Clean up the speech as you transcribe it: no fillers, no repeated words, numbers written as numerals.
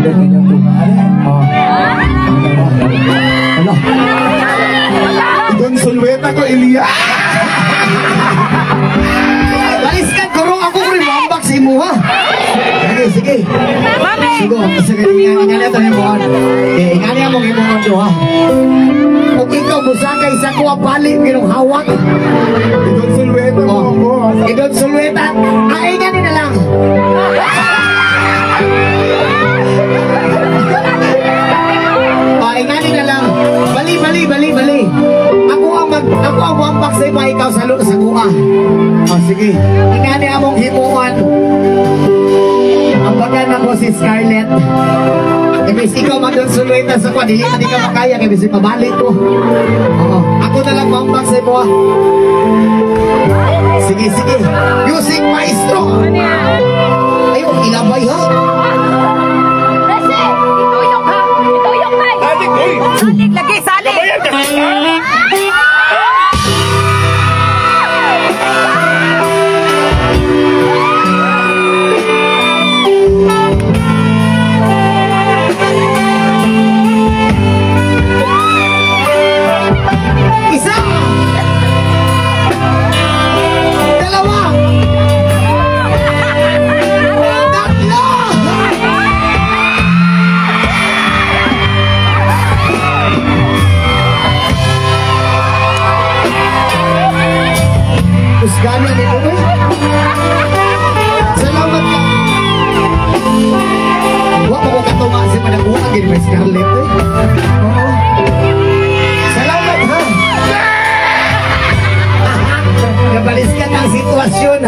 Sulwet kanyang tungan. Ano? Idon Sulwet ako, Elia. Baliskan, kurong ako rin mambak sa imo, ha? Sige. Sige, ingani ito ni Buwan. Ingani mo kay Buwan do, ha? Kung ikaw musakay sa kuwa bali, ginong hawak. Idon Sulwet ako. Idon Sulwet, ingani na lang. Ingani na lang. Bali. Ako ang mambak sa iba, ikaw sa kuha. Sige. Ingani among himuan. Ang baga na ko si Scarlett. Ibig ikaw mag-Don Sulwet sa kuha, dili ka makaya, ibig pabalik ko. Ako na lang mambak sa iba. Sige. Music maestro. Ayun, ilabay ha. Ituyok ha. Ituyok na. Salig lagi, salig. Gano'n ni Buboy. Salamat ka. Huwag mo katunga si Manabuha, gini may Scarlett eh. Salamat ha. Nabaliskan ang sitwasyon.